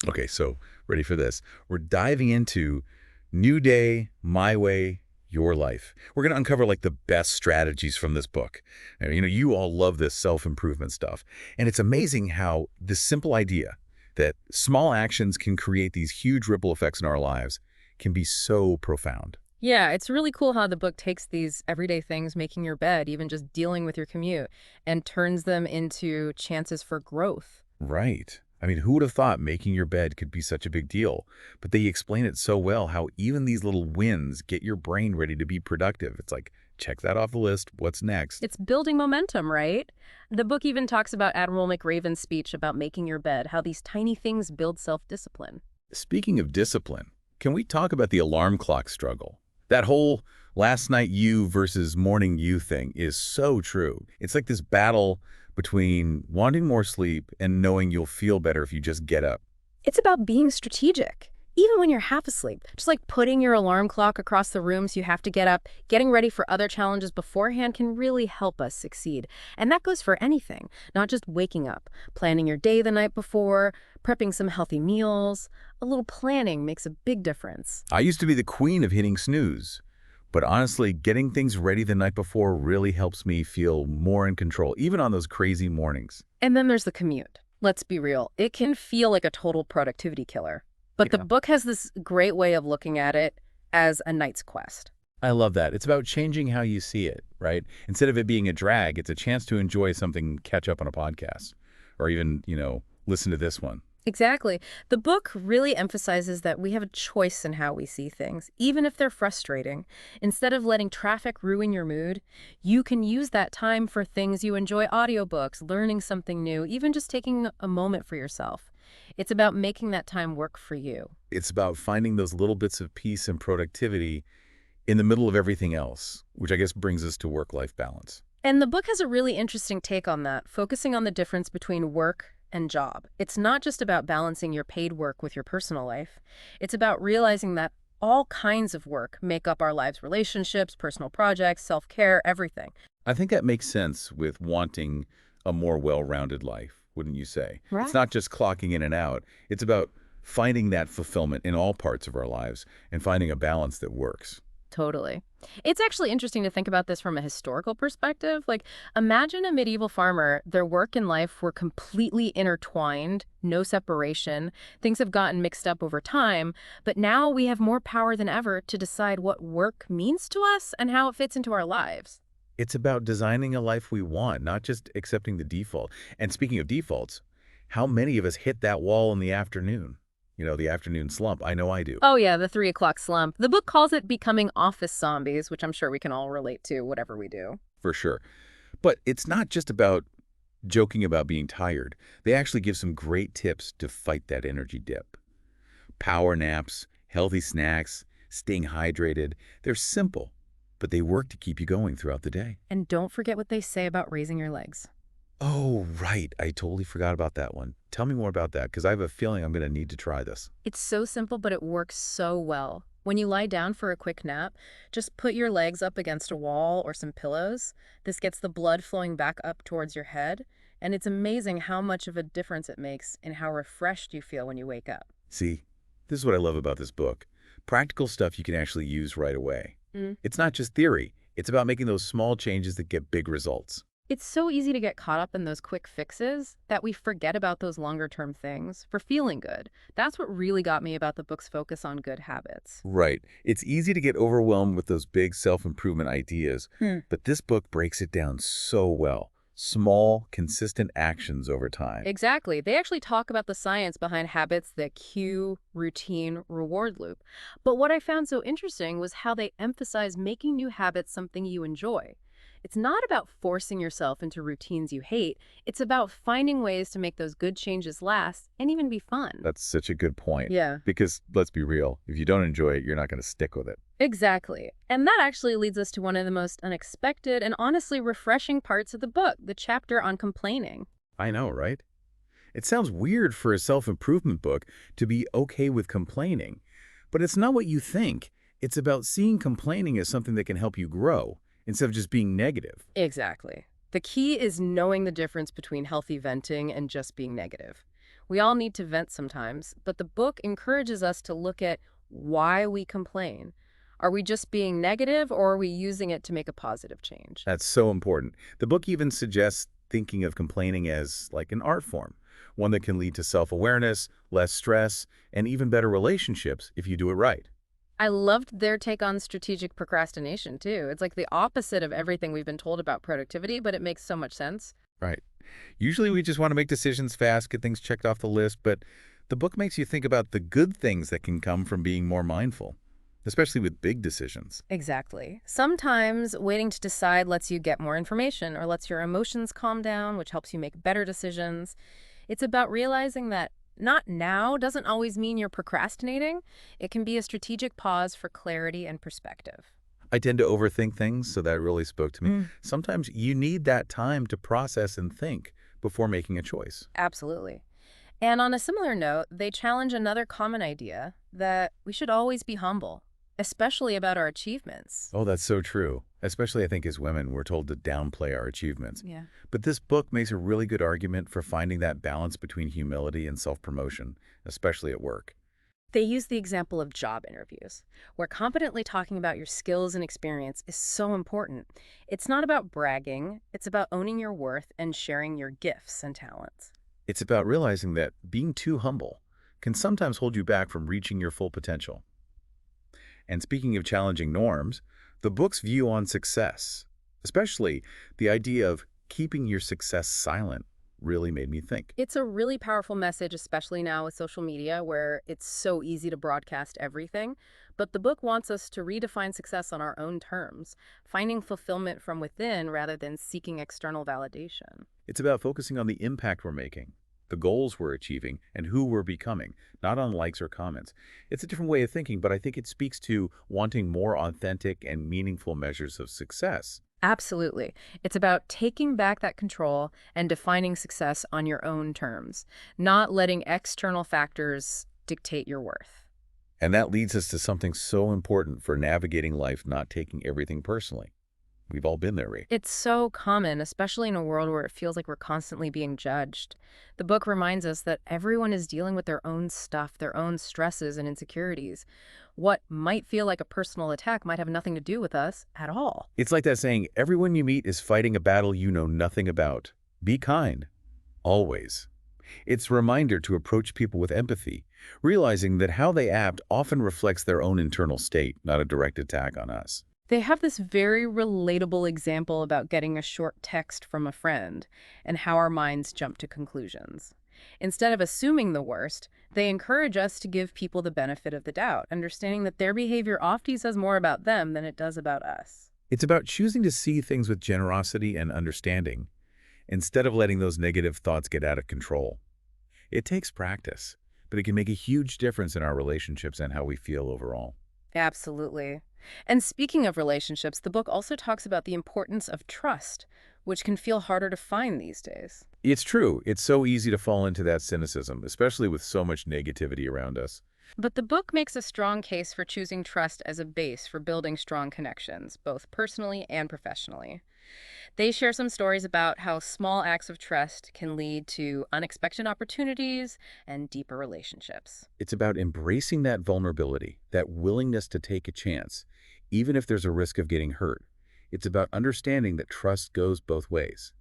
Okay, so ready for this. We're diving into New Day, My Way, Your Life. We're going to uncover like the best strategies from this book. And, you all love this self-improvement stuff. And it's amazing how this simple idea that small actions can create these huge ripple effects in our lives can be so profound. Yeah, it's really cool how the book takes these everyday things, making your bed, even just dealing with your commute, and turns them into chances for growth. Right. I mean, who would have thought making your bed could be such a big deal? But they explain it so well how even these little wins get your brain ready to be productive. It's like, check that off the list. What's next? It's building momentum, right? The book even talks about Admiral McRaven's speech about making your bed, how these tiny things build self-discipline. Speaking of discipline, can we talk about the alarm clock struggle? That whole last night you versus morning you thing is so true. It's like this battle between wanting more sleep and knowing you'll feel better if you just get up. It's about being strategic, even when you're half asleep. Just like putting your alarm clock across the room so you have to get up, getting ready for other challenges beforehand can really help us succeed. And that goes for anything, not just waking up. Planning your day the night before, prepping some healthy meals. A little planning makes a big difference. I used to be the queen of hitting snooze, but honestly, getting things ready the night before really helps me feel more in control, even on those crazy mornings. And then there's the commute. Let's be real, it can feel like a total productivity killer. But the Yeah. book has this great way of looking at it as a knight's quest. I love that. It's about changing how you see it, right? Instead of it being a drag, it's a chance to enjoy something, catch up on a podcast, or even, listen to this one. Exactly. The book really emphasizes that we have a choice in how we see things, even if they're frustrating. Instead of letting traffic ruin your mood, you can use that time for things you enjoy: audiobooks, learning something new, even just taking a moment for yourself. It's about making that time work for you. It's about finding those little bits of peace and productivity in the middle of everything else, which I guess brings us to work-life balance. And the book has a really interesting take on that, focusing on the difference between work and job. It's not just about balancing your paid work with your personal life. It's about realizing that all kinds of work make up our lives: relationships, personal projects, self-care, everything. I think that makes sense with wanting a more well-rounded life, wouldn't you say? Right. It's not just clocking in and out. It's about finding that fulfillment in all parts of our lives and finding a balance that works. Totally. It's actually interesting to think about this from a historical perspective. Like, imagine a medieval farmer. Their work and life were completely intertwined, no separation. Things have gotten mixed up over time, but now we have more power than ever to decide what work means to us and how it fits into our lives. It's about designing a life we want, not just accepting the default. And speaking of defaults, how many of us hit that wall in the afternoon? The afternoon slump. I know I do, Oh yeah, the 3 o'clock slump. The book calls it becoming office zombies, which I'm sure we can all relate to, whatever we do. for sure. But it's not just about joking about being tired. They actually give some great tips to fight that energy dip. Power naps, healthy snacks, staying hydrated. They're simple, but they work to keep you going throughout the day. And don't forget what they say about raising your legs. Oh, right. I totally forgot about that one. Tell me more about that, because I have a feeling I'm going to need to try this. It's so simple, but it works so well. When you lie down for a quick nap, just put your legs up against a wall or some pillows. This gets the blood flowing back up towards your head, and it's amazing how much of a difference it makes in how refreshed you feel when you wake up. See, this is what I love about this book. Practical stuff you can actually use right away. Mm. It's not just theory. It's about making those small changes that get big results. It's so easy to get caught up in those quick fixes that we forget about those longer-term things for feeling good. That's what really got me about the book's focus on good habits. Right. It's easy to get overwhelmed with those big self-improvement ideas, Hmm. but this book breaks it down so well. Small, consistent actions over time. Exactly. They actually talk about the science behind habits, the cue, routine, reward loop. But what I found so interesting was how they emphasize making new habits something you enjoy. It's not about forcing yourself into routines you hate. It's about finding ways to make those good changes last and even be fun. That's such a good point. Yeah, Because let's be real, if you don't enjoy it, you're not going to stick with it. exactly. And that actually leads us to one of the most unexpected and honestly refreshing parts of the book, the chapter on complaining. I know, right? It sounds weird for a self-improvement book to be okay with complaining, but it's not what you think. It's about seeing complaining as something that can help you grow instead of just being negative. Exactly. The key is knowing the difference between healthy venting and just being negative. We all need to vent sometimes, but the book encourages us to look at why we complain. Are we just being negative or are we using it to make a positive change? That's so important. The book even suggests thinking of complaining as like an art form, one that can lead to self-awareness, less stress, and even better relationships if you do it right. I loved their take on strategic procrastination, too. It's like the opposite of everything we've been told about productivity, but it makes so much sense. Right. Usually we just want to make decisions fast, get things checked off the list, but the book makes you think about the good things that can come from being more mindful, especially with big decisions. Exactly. Sometimes waiting to decide lets you get more information or lets your emotions calm down, which helps you make better decisions. It's about realizing that not now doesn't always mean you're procrastinating. It can be a strategic pause for clarity and perspective. I tend to overthink things, so that really spoke to me. Mm. Sometimes you need that time to process and think before making a choice. Absolutely. And on a similar note, they challenge another common idea that we should always be humble, especially about our achievements. Oh, that's so true. Especially, I think, as women, we're told to downplay our achievements. Yeah. But this book makes a really good argument for finding that balance between humility and self-promotion, especially at work. They use the example of job interviews, where competently talking about your skills and experience is so important. It's not about bragging, it's about owning your worth and sharing your gifts and talents. It's about realizing that being too humble can sometimes hold you back from reaching your full potential. And speaking of challenging norms, the book's view on success, especially the idea of keeping your success silent, really made me think. It's a really powerful message, especially now with social media, where it's so easy to broadcast everything. But the book wants us to redefine success on our own terms, finding fulfillment from within rather than seeking external validation. It's about focusing on the impact we're making, the goals we're achieving, and who we're becoming, not on likes or comments. It's a different way of thinking, but I think it speaks to wanting more authentic and meaningful measures of success. Absolutely. It's about taking back that control and defining success on your own terms, not letting external factors dictate your worth. And that leads us to something so important for navigating life, not taking everything personally. We've all been there, Ray. It's so common, especially in a world where it feels like we're constantly being judged. The book reminds us that everyone is dealing with their own stuff, their own stresses and insecurities. What might feel like a personal attack might have nothing to do with us at all. It's like that saying, everyone you meet is fighting a battle you know nothing about. Be kind. Always. It's a reminder to approach people with empathy, realizing that how they act often reflects their own internal state, not a direct attack on us. They have this very relatable example about getting a short text from a friend and how our minds jump to conclusions. Instead of assuming the worst, they encourage us to give people the benefit of the doubt, understanding that their behavior often says more about them than it does about us. It's about choosing to see things with generosity and understanding, instead of letting those negative thoughts get out of control. It takes practice, but it can make a huge difference in our relationships and how we feel overall. Absolutely. And speaking of relationships, the book also talks about the importance of trust, which can feel harder to find these days. It's true. It's so easy to fall into that cynicism, especially with so much negativity around us. But the book makes a strong case for choosing trust as a base for building strong connections, both personally and professionally. They share some stories about how small acts of trust can lead to unexpected opportunities and deeper relationships. It's about embracing that vulnerability, that willingness to take a chance, even if there's a risk of getting hurt. It's about understanding that trust goes both ways,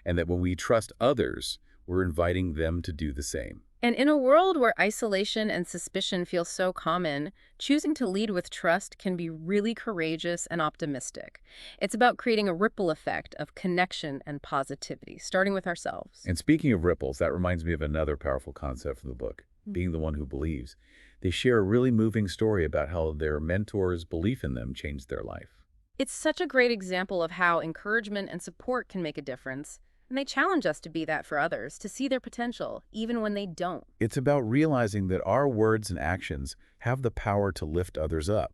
and that when we trust others, we're inviting them to do the same. And in a world where isolation and suspicion feel so common, choosing to lead with trust can be really courageous and optimistic. It's about creating a ripple effect of connection and positivity, starting with ourselves. And speaking of ripples, that reminds me of another powerful concept from the book, being the one who believes. They share a really moving story about how their mentor's belief in them changed their life. It's such a great example of how encouragement and support can make a difference. And they challenge us to be that for others, to see their potential, even when they don't. It's about realizing that our words and actions have the power to lift others up.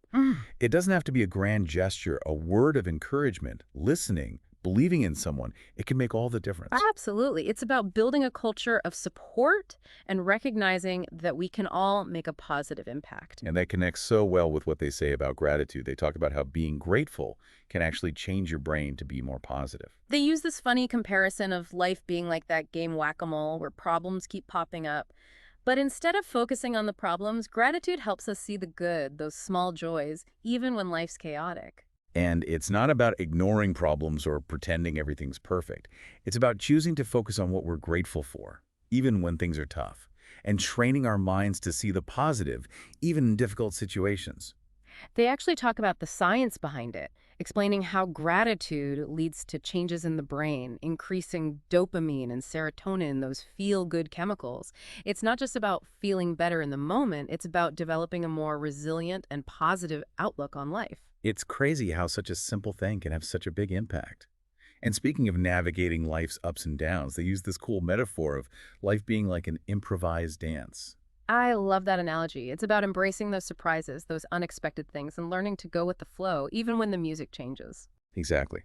It doesn't have to be a grand gesture. A word of encouragement, listening, believing in someone, it can make all the difference. Absolutely. It's about building a culture of support and recognizing that we can all make a positive impact. And that connects so well with what they say about gratitude. They talk about how being grateful can actually change your brain to be more positive. They use this funny comparison of life being like that game whack-a-mole where problems keep popping up. But instead of focusing on the problems, gratitude helps us see the good, those small joys, even when life's chaotic. And it's not about ignoring problems or pretending everything's perfect. It's about choosing to focus on what we're grateful for, even when things are tough, and training our minds to see the positive, even in difficult situations. They actually talk about the science behind it, explaining how gratitude leads to changes in the brain, increasing dopamine and serotonin, those feel-good chemicals. It's not just about feeling better in the moment, it's about developing a more resilient and positive outlook on life. It's crazy how such a simple thing can have such a big impact. And speaking of navigating life's ups and downs, they use this cool metaphor of life being like an improvised dance. I love that analogy. It's about embracing those surprises, those unexpected things, and learning to go with the flow, even when the music changes. Exactly.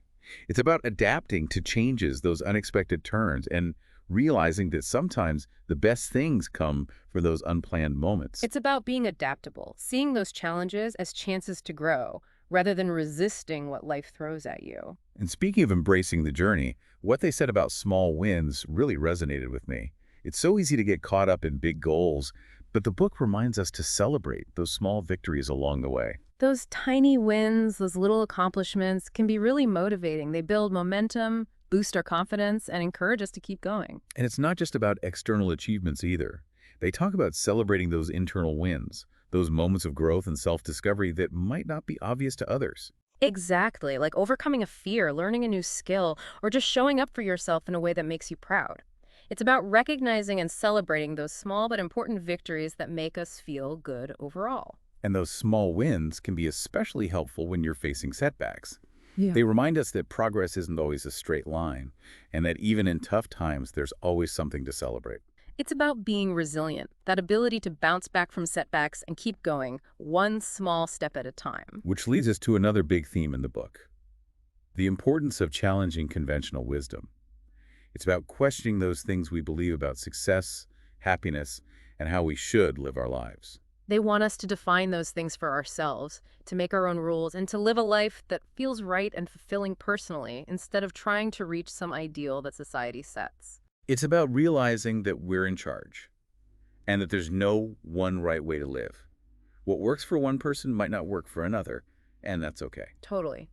It's about adapting to changes, those unexpected turns, and realizing that sometimes the best things come from those unplanned moments. It's about being adaptable, seeing those challenges as chances to grow, rather than resisting what life throws at you. And speaking of embracing the journey, what they said about small wins really resonated with me. It's so easy to get caught up in big goals, but the book reminds us to celebrate those small victories along the way. Those tiny wins, those little accomplishments can be really motivating. They build momentum, boost our confidence, and encourage us to keep going. And it's not just about external achievements either. They talk about celebrating those internal wins, those moments of growth and self-discovery that might not be obvious to others. Exactly, like overcoming a fear, learning a new skill, or just showing up for yourself in a way that makes you proud. It's about recognizing and celebrating those small but important victories that make us feel good overall. And those small wins can be especially helpful when you're facing setbacks. Yeah. They remind us that progress isn't always a straight line, and that even in tough times, there's always something to celebrate. It's about being resilient, that ability to bounce back from setbacks and keep going, one small step at a time. Which leads us to another big theme in the book, the importance of challenging conventional wisdom. It's about questioning those things we believe about success, happiness, and how we should live our lives. They want us to define those things for ourselves, to make our own rules, and to live a life that feels right and fulfilling personally, instead of trying to reach some ideal that society sets. It's about realizing that we're in charge, and that there's no one right way to live. What works for one person might not work for another, and that's okay. Totally.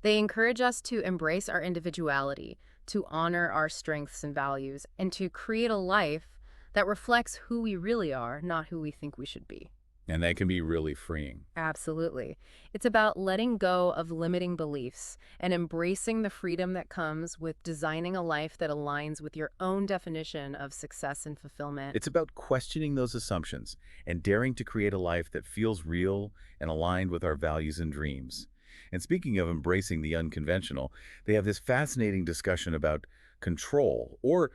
They encourage us to embrace our individuality, to honor our strengths and values, and to create a life that reflects who we really are, not who we think we should be. And that can be really freeing. Absolutely. It's about letting go of limiting beliefs and embracing the freedom that comes with designing a life that aligns with your own definition of success and fulfillment. It's about questioning those assumptions and daring to create a life that feels real and aligned with our values and dreams. And speaking of embracing the unconventional, they have this fascinating discussion about control, or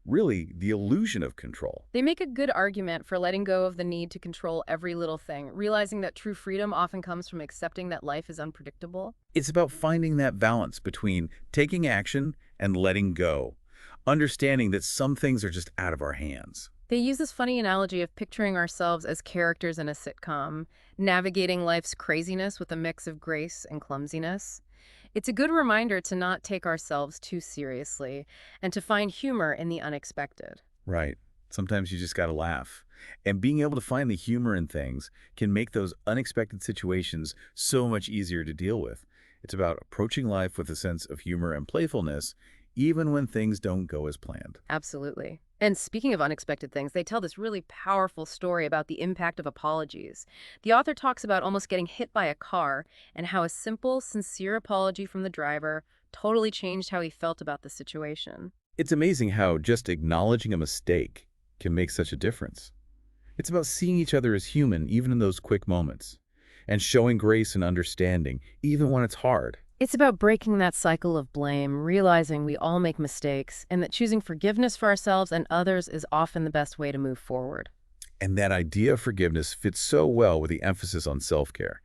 really the illusion of control. They make a good argument for letting go of the need to control every little thing, realizing that true freedom often comes from accepting that life is unpredictable. It's about finding that balance between taking action and letting go, understanding that some things are just out of our hands. They use this funny analogy of picturing ourselves as characters in a sitcom, navigating life's craziness with a mix of grace and clumsiness. It's a good reminder to not take ourselves too seriously and to find humor in the unexpected. Right. Sometimes you just got to laugh. And being able to find the humor in things can make those unexpected situations so much easier to deal with. It's about approaching life with a sense of humor and playfulness, even when things don't go as planned. Absolutely. And speaking of unexpected things, they tell this really powerful story about the impact of apologies. The author talks about almost getting hit by a car and how a simple, sincere apology from the driver totally changed how he felt about the situation. It's amazing how just acknowledging a mistake can make such a difference. It's about seeing each other as human, even in those quick moments, and showing grace and understanding, even when it's hard. It's about breaking that cycle of blame, realizing we all make mistakes, and that choosing forgiveness for ourselves and others is often the best way to move forward. And that idea of forgiveness fits so well with the emphasis on self-care.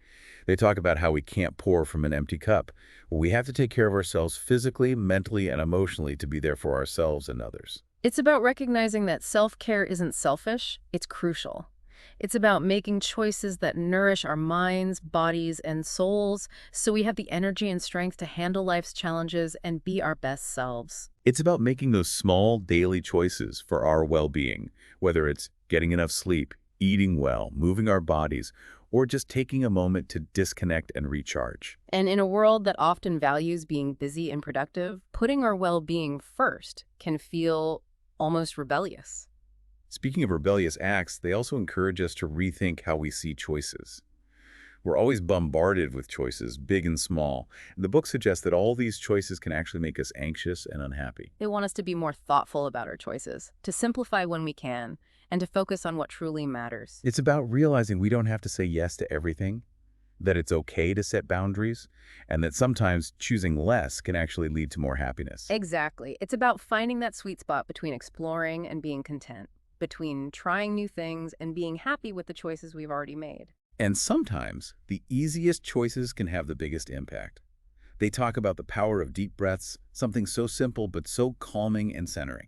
They talk about how we can't pour from an empty cup. Well, we have to take care of ourselves physically, mentally, and emotionally to be there for ourselves and others. It's about recognizing that self-care isn't selfish, it's crucial. It's about making choices that nourish our minds, bodies, and souls so we have the energy and strength to handle life's challenges and be our best selves. It's about making those small daily choices for our well-being, whether it's getting enough sleep, eating well, moving our bodies, or just taking a moment to disconnect and recharge. And in a world that often values being busy and productive, putting our well-being first can feel almost rebellious. Speaking of rebellious acts, they also encourage us to rethink how we see choices. We're always bombarded with choices, big and small. And the book suggests that all these choices can actually make us anxious and unhappy. They want us to be more thoughtful about our choices, to simplify when we can, and to focus on what truly matters. It's about realizing we don't have to say yes to everything, that it's okay to set boundaries, and that sometimes choosing less can actually lead to more happiness. Exactly. It's about finding that sweet spot between exploring and being content, between trying new things and being happy with the choices we've already made. And sometimes, the easiest choices can have the biggest impact. They talk about the power of deep breaths, something so simple but so calming and centering.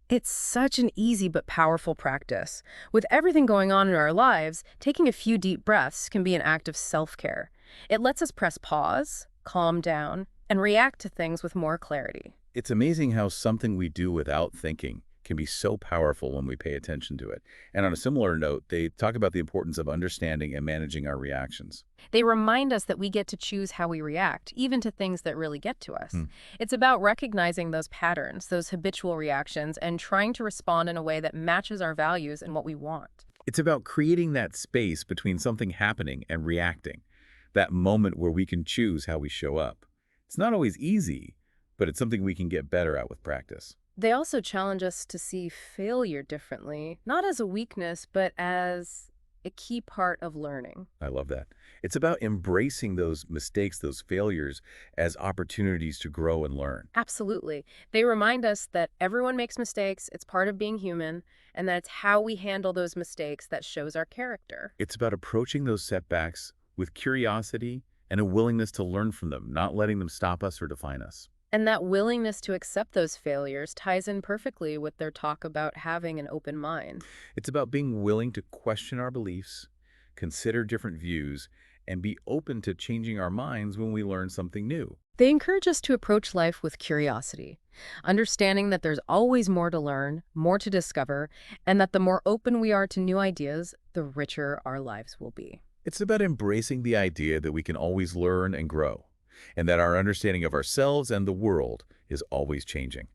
It's such an easy but powerful practice. With everything going on in our lives, taking a few deep breaths can be an act of self-care. It lets us press pause, calm down, and react to things with more clarity. It's amazing how something we do without thinking can be so powerful when we pay attention to it. And on a similar note, they talk about the importance of understanding and managing our reactions. They remind us that we get to choose how we react, even to things that really get to us. Hmm. It's about recognizing those patterns, those habitual reactions, and trying to respond in a way that matches our values and what we want. It's about creating that space between something happening and reacting, that moment where we can choose how we show up. It's not always easy, but it's something we can get better at with practice. They also challenge us to see failure differently, not as a weakness, but as a key part of learning. I love that. It's about embracing those mistakes, those failures, as opportunities to grow and learn. Absolutely. They remind us that everyone makes mistakes, it's part of being human, and that it's how we handle those mistakes that shows our character. It's about approaching those setbacks with curiosity and a willingness to learn from them, not letting them stop us or define us. And that willingness to accept those failures ties in perfectly with their talk about having an open mind. It's about being willing to question our beliefs, consider different views, and be open to changing our minds when we learn something new. They encourage us to approach life with curiosity, understanding that there's always more to learn, more to discover, and that the more open we are to new ideas, the richer our lives will be. It's about embracing the idea that we can always learn and grow, and that our understanding of ourselves and the world is always changing.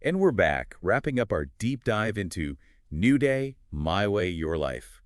And we're back, wrapping up our deep dive into New Day, My Way, Your Life.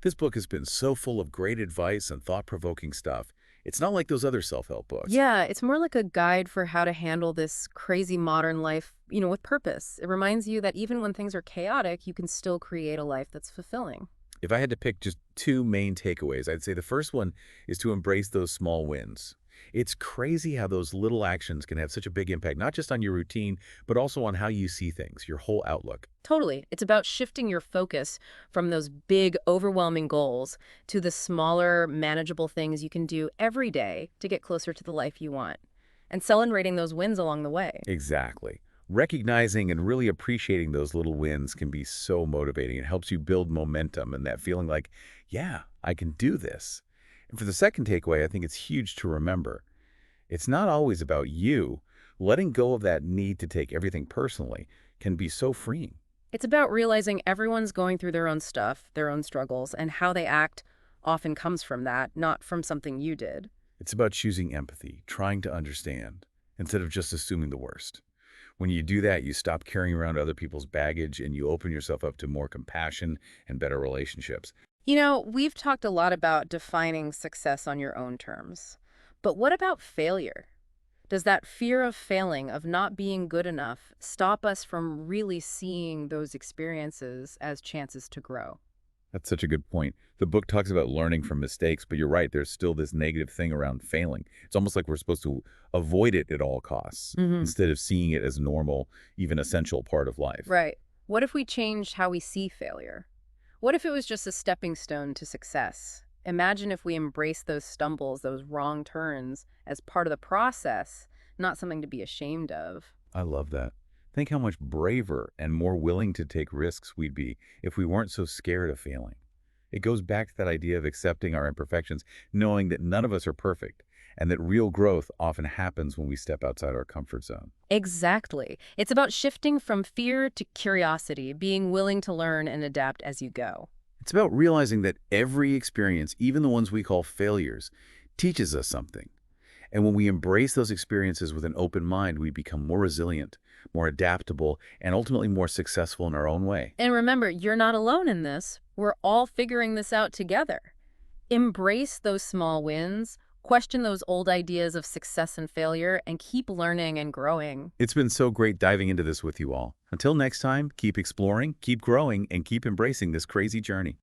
This book has been so full of great advice and thought-provoking stuff. It's not like those other self-help books. Yeah, it's more like a guide for how to handle this crazy modern life, with purpose. It reminds you that even when things are chaotic, you can still create a life that's fulfilling. If I had to pick just two main takeaways, I'd say the first one is to embrace those small wins. It's crazy how those little actions can have such a big impact, not just on your routine, but also on how you see things, your whole outlook. Totally. It's about shifting your focus from those big, overwhelming goals to the smaller, manageable things you can do every day to get closer to the life you want, and celebrating those wins along the way. Exactly. Recognizing and really appreciating those little wins can be so motivating. It helps you build momentum and that feeling like, yeah, I can do this. And for the second takeaway, I think it's huge to remember. It's not always about you. Letting go of that need to take everything personally can be so freeing. It's about realizing everyone's going through their own stuff, their own struggles, and how they act often comes from that, not from something you did. It's about choosing empathy, trying to understand, instead of just assuming the worst. When you do that, you stop carrying around other people's baggage and you open yourself up to more compassion and better relationships. We've talked a lot about defining success on your own terms. But what about failure? Does that fear of failing, of not being good enough, stop us from really seeing those experiences as chances to grow? That's such a good point. The book talks about learning from mistakes, but you're right, there's still this negative thing around failing. It's almost like we're supposed to avoid it at all costs instead of seeing it as normal, even essential part of life. Right. What if we changed how we see failure? What if it was just a stepping stone to success? Imagine if we embrace those stumbles, those wrong turns, as part of the process, not something to be ashamed of. I love that. Think how much braver and more willing to take risks we'd be if we weren't so scared of failing. It goes back to that idea of accepting our imperfections, knowing that none of us are perfect, and that real growth often happens when we step outside our comfort zone. Exactly. It's about shifting from fear to curiosity, being willing to learn and adapt as you go. It's about realizing that every experience, even the ones we call failures, teaches us something. And when we embrace those experiences with an open mind, we become more resilient, more adaptable, and ultimately more successful in our own way. And remember, you're not alone in this. We're all figuring this out together. Embrace those small wins, question those old ideas of success and failure, and keep learning and growing. It's been so great diving into this with you all. Until next time, keep exploring, keep growing, and keep embracing this crazy journey.